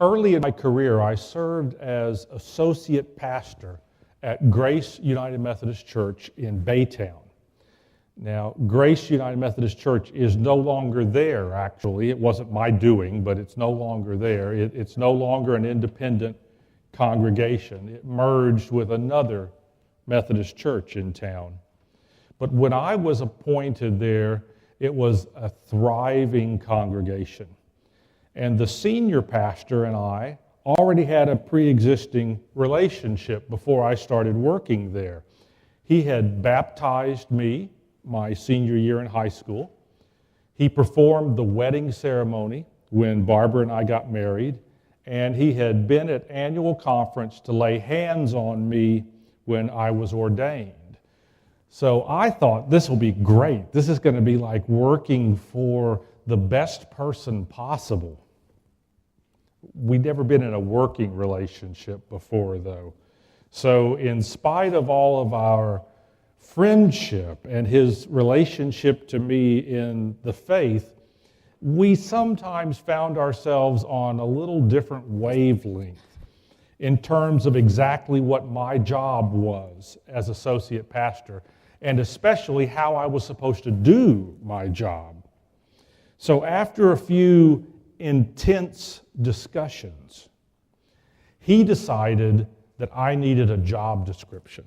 Early in my career, I served as associate pastor at Grace United Methodist Church in Baytown. Now, Grace United Methodist Church is no longer there, actually. It wasn't my doing, but it's no longer there. It's no longer an independent congregation. It merged with another Methodist church in town. But when I was appointed there, it was a thriving congregation. And the senior pastor and I already had a pre-existing relationship before I started working there. He had baptized me my senior year in high school. He performed the wedding ceremony when Barbara and I got married, and he had been at annual conference to lay hands on me when I was ordained. So I thought, this will be great. This is going to be like working for the best person possible. We'd never been in a working relationship before, though. So in spite of all of our friendship and his relationship to me in the faith, we sometimes found ourselves on a little different wavelength in terms of exactly what my job was as associate pastor, and especially how I was supposed to do my job. So after a few intense discussions, he decided that I needed a job description.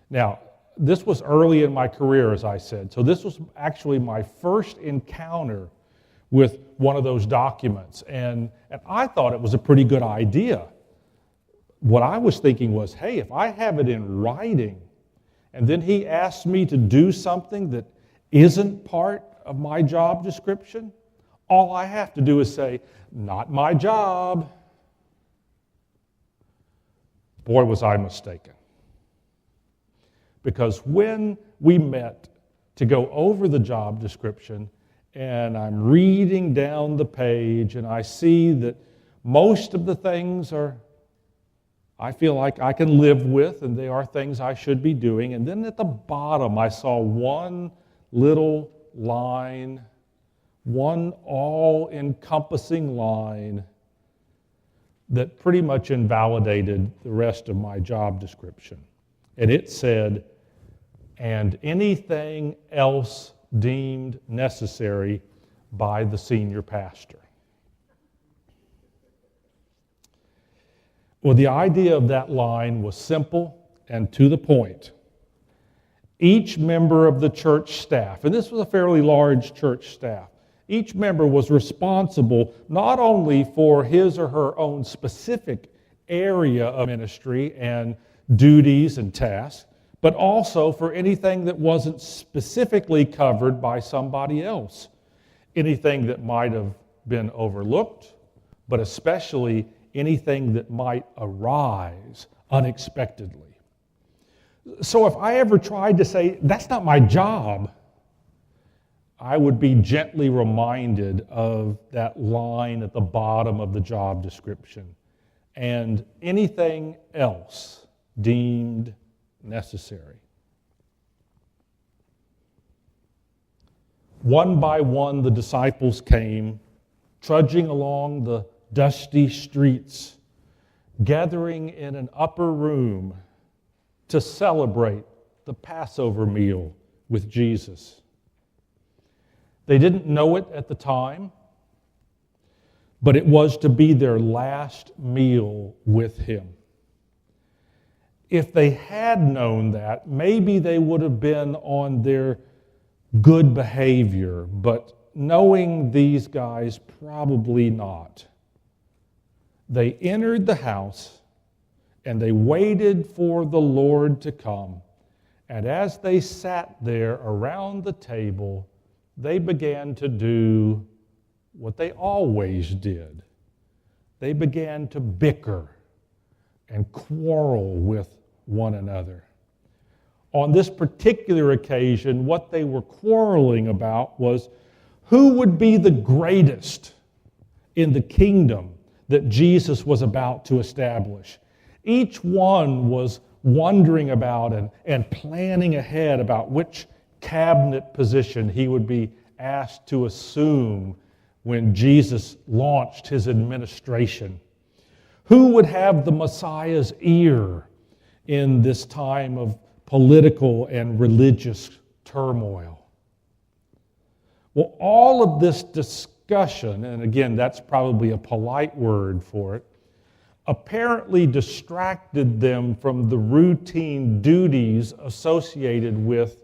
Now, this was early in my career, as I said, so this was actually my first encounter with one of those documents, and I thought it was a pretty good idea. What I was thinking was, hey, if I have it in writing, and then he asks me to do something that isn't part of my job description, all I have to do is say, not my job. Boy, was I mistaken. Because when we met to go over the job description, and I'm reading down the page, and I see that most of the things I feel like I can live with, and they are things I should be doing. And then at the bottom, I saw one little line, one all-encompassing line that pretty much invalidated the rest of my job description. And it said, and anything else deemed necessary by the senior pastor. Well, the idea of that line was simple and to the point. Each member of the church staff, and this was a fairly large church staff, each member was responsible not only for his or her own specific area of ministry and duties and tasks, but also for anything that wasn't specifically covered by somebody else. Anything that might have been overlooked, but especially anything that might arise unexpectedly. So if I ever tried to say, that's not my job, I would be gently reminded of that line at the bottom of the job description. And anything else deemed necessary. One by one, the disciples came, trudging along the dusty streets, gathering in an upper room to celebrate the Passover meal with Jesus. They didn't know it at the time, but it was to be their last meal with him. If they had known that, maybe they would have been on their good behavior, but knowing these guys, probably not. They entered the house and they waited for the Lord to come. And as they sat there around the table, they began to do what they always did. They began to bicker and quarrel with one another. On this particular occasion, what they were quarreling about was who would be the greatest in the kingdom that Jesus was about to establish. Each one was wondering about and planning ahead about which cabinet position he would be asked to assume when Jesus launched his administration. Who would have the Messiah's ear in this time of political and religious turmoil? Well, all of this discussion, and again, that's probably a polite word for it, apparently distracted them from the routine duties associated with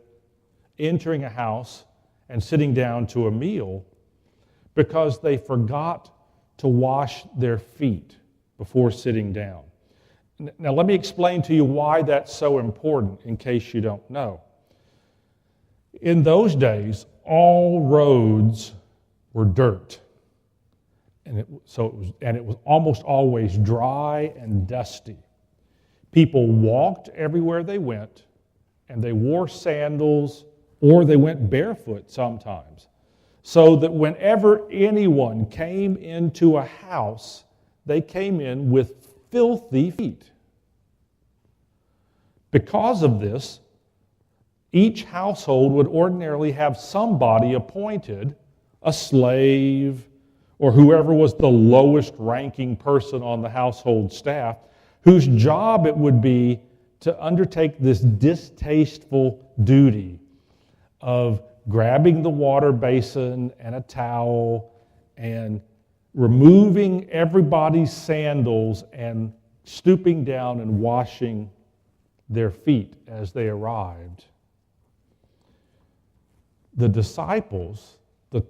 entering a house and sitting down to a meal, because they forgot to wash their feet before sitting down. Now, let me explain to you why that's so important, in case you don't know. In those days, all roads were dirt, and it was almost always dry and dusty. People walked everywhere they went, and they wore sandals, or they went barefoot sometimes, so that whenever anyone came into a house, they came in with filthy feet. Because of this, each household would ordinarily have somebody appointed, a slave, or whoever was the lowest ranking person on the household staff, whose job it would be to undertake this distasteful duty of grabbing the water basin and a towel and removing everybody's sandals and stooping down and washing their feet as they arrived. The disciples,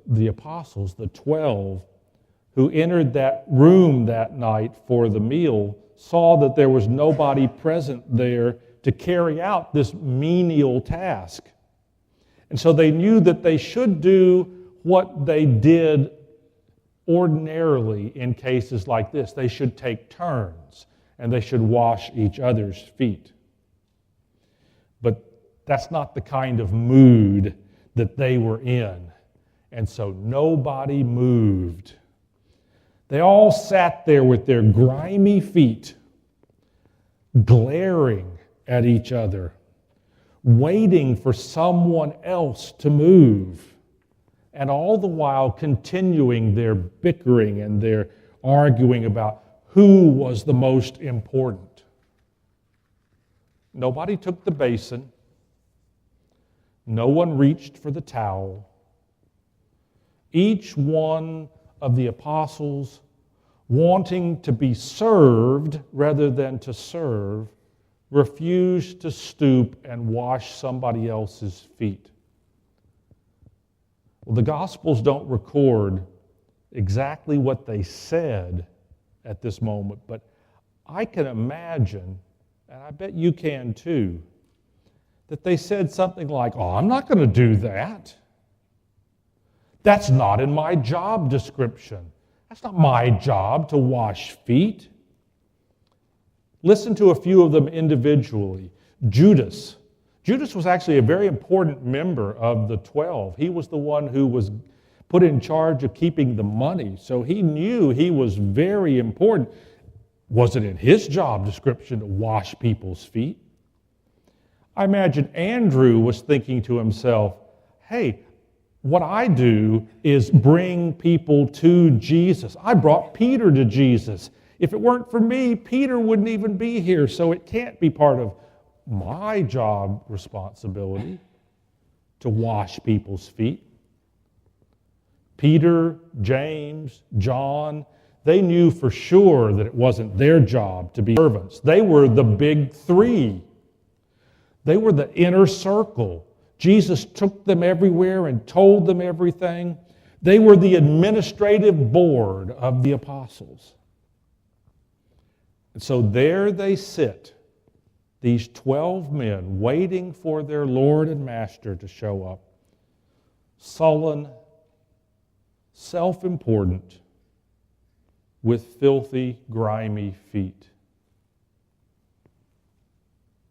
the apostles, the 12, who entered that room that night for the meal, saw that there was nobody present there to carry out this menial task. And so they knew that they should do what they did ordinarily in cases like this. They should take turns, and they should wash each other's feet. But that's not the kind of mood that they were in. And so nobody moved. They all sat there with their grimy feet, glaring at each other, waiting for someone else to move, and all the while continuing their bickering and their arguing about who was the most important. Nobody took the basin. No one reached for the towel. Each one of the apostles, wanting to be served rather than to serve, refused to stoop and wash somebody else's feet. Well, the Gospels don't record exactly what they said at this moment, but I can imagine, and I bet you can too, that they said something like, "Oh, I'm not going to do that. That's not in my job description. That's not my job to wash feet." Listen to a few of them individually. Judas. Judas was actually a very important member of the 12. He was the one who was put in charge of keeping the money, so he knew he was very important. Was it in his job description to wash people's feet? I imagine Andrew was thinking to himself, hey, what I do is bring people to Jesus. I brought Peter to Jesus. If it weren't for me, Peter wouldn't even be here, so it can't be part of my job responsibility to wash people's feet. Peter, James, John, they knew for sure that it wasn't their job to be servants. They were the big three. They were the inner circle. Jesus took them everywhere and told them everything. They were the administrative board of the apostles. And so there they sit, these 12 men waiting for their Lord and Master to show up, sullen, self-important, with filthy, grimy feet.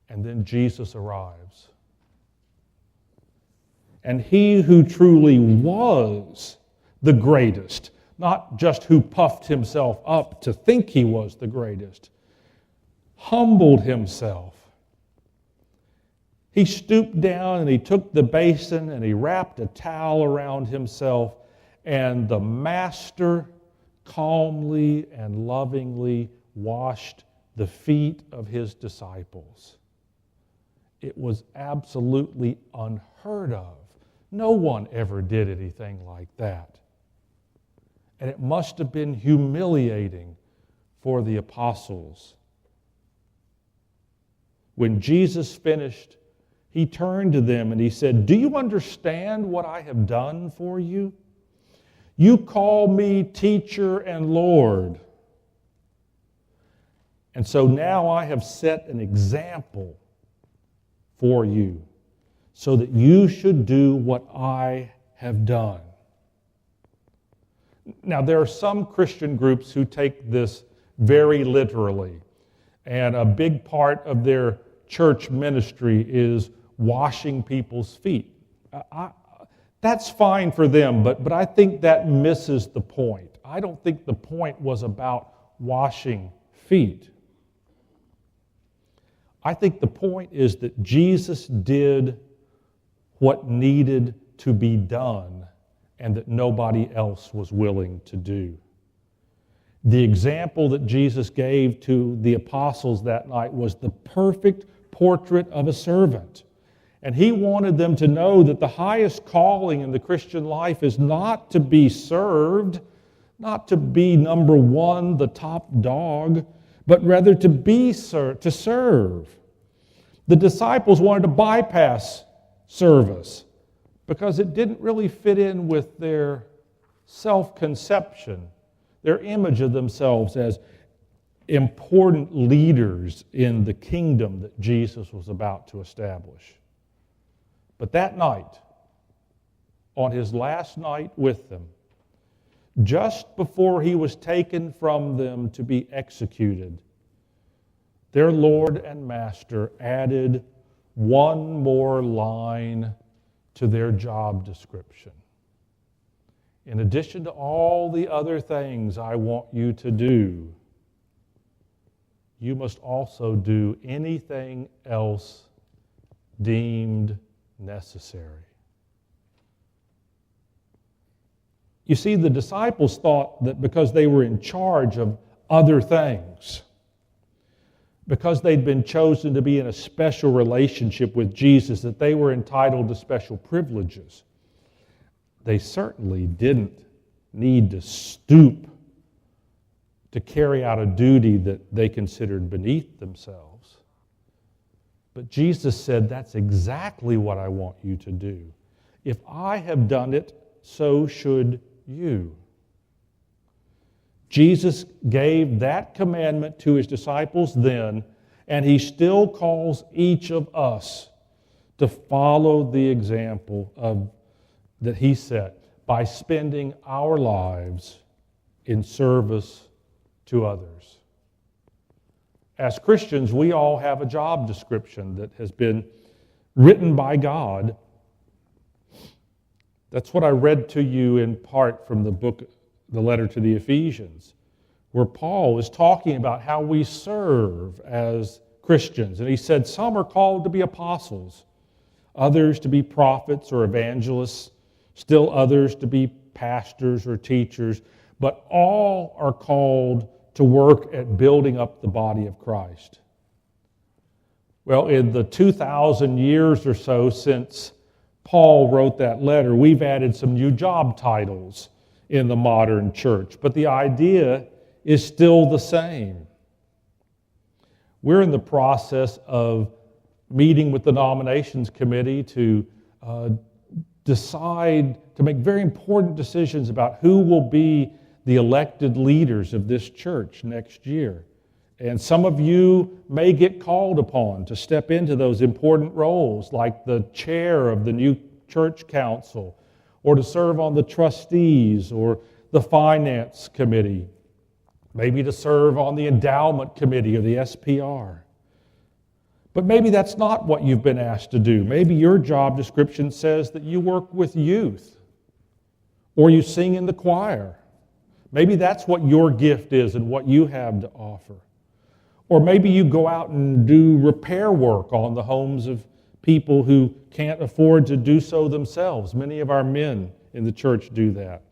And then Jesus arrives. And he who truly was the greatest, not just who puffed himself up to think he was the greatest, humbled himself. He stooped down and he took the basin and he wrapped a towel around himself And the master calmly and lovingly washed the feet of his disciples. It was absolutely unheard of. No one ever did anything like that. And it must have been humiliating for the apostles. When Jesus finished, he turned to them and he said, "Do you understand what I have done for you? You call me teacher and Lord. And so now I have set an example for you so that you should do what I have done." Now, there are some Christian groups who take this very literally, and a big part of their church ministry is washing people's feet. That's fine for them, but I think that misses the point. I don't think the point was about washing feet. I think the point is that Jesus did what needed to be done and that nobody else was willing to do. The example that Jesus gave to the apostles that night was the perfect portrait of a servant. And he wanted them to know that the highest calling in the Christian life is not to be served, not to be number one, the top dog, but rather to serve. The disciples wanted to bypass service because it didn't really fit in with their self-conception, their image of themselves as important leaders in the kingdom that Jesus was about to establish. But that night, on his last night with them, just before he was taken from them to be executed, their Lord and Master added one more line to their job description. In addition to all the other things I want you to do, you must also do anything else deemed necessary. You see, the disciples thought that because they were in charge of other things, because they'd been chosen to be in a special relationship with Jesus, that they were entitled to special privileges. They certainly didn't need to stoop to carry out a duty that they considered beneath themselves. But Jesus said, that's exactly what I want you to do. If I have done it, so should you. Jesus gave that commandment to his disciples then, and he still calls each of us to follow the example that he set by spending our lives in service to others. As Christians, we all have a job description that has been written by God. That's what I read to you in part from the letter to the Ephesians, where Paul is talking about how we serve as Christians. And he said some are called to be apostles, others to be prophets or evangelists, still others to be pastors or teachers, but all are called to work at building up the body of Christ. Well, in the 2,000 years or so since Paul wrote that letter, we've added some new job titles in the modern church, but the idea is still the same. We're in the process of meeting with the nominations committee to decide, to make very important decisions about who will be the elected leaders of this church next year. And some of you may get called upon to step into those important roles, like the chair of the new church council, or to serve on the trustees or the finance committee, maybe to serve on the endowment committee or the SPR. But maybe that's not what you've been asked to do. Maybe your job description says that you work with youth or you sing in the choir. Maybe that's what your gift is and what you have to offer. Or maybe you go out and do repair work on the homes of people who can't afford to do so themselves. Many of our men in the church do that.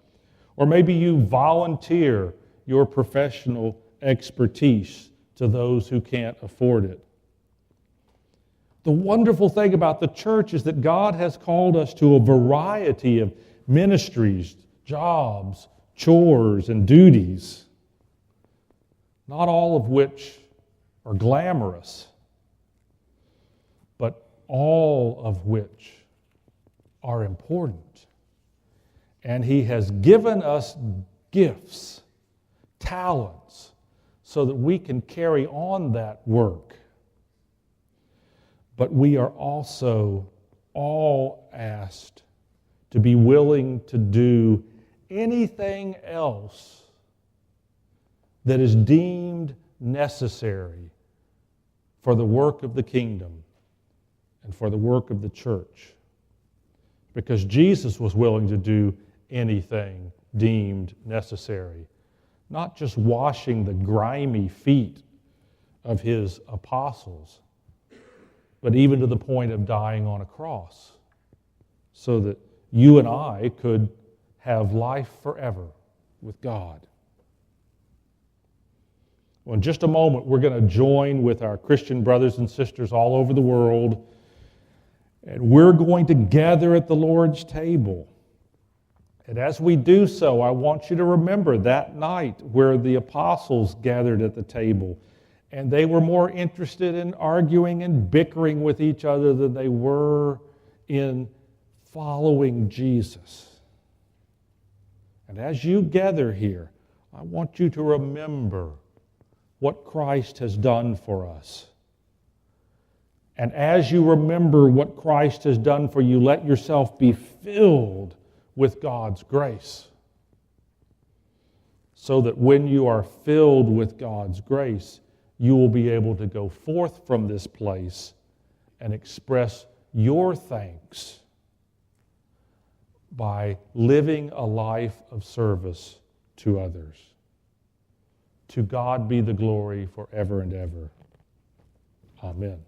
Or maybe you volunteer your professional expertise to those who can't afford it. The wonderful thing about the church is that God has called us to a variety of ministries, jobs, chores, and duties, not all of which are glamorous, but all of which are important. And He has given us gifts, talents, so that we can carry on that work. But we are also all asked to be willing to do anything else that is deemed necessary for the work of the kingdom and for the work of the church. Because Jesus was willing to do anything deemed necessary, not just washing the grimy feet of His apostles, but even to the point of dying on a cross, so that you and I could have life forever with God. Well, in just a moment, we're going to join with our Christian brothers and sisters all over the world, and we're going to gather at the Lord's table. And as we do so, I want you to remember that night where the apostles gathered at the table, and they were more interested in arguing and bickering with each other than they were in following Jesus. And as you gather here, I want you to remember what Christ has done for us. And as you remember what Christ has done for you, let yourself be filled with God's grace, so that when you are filled with God's grace, you will be able to go forth from this place and express your thanks by living a life of service to others. To God be the glory forever and ever. Amen.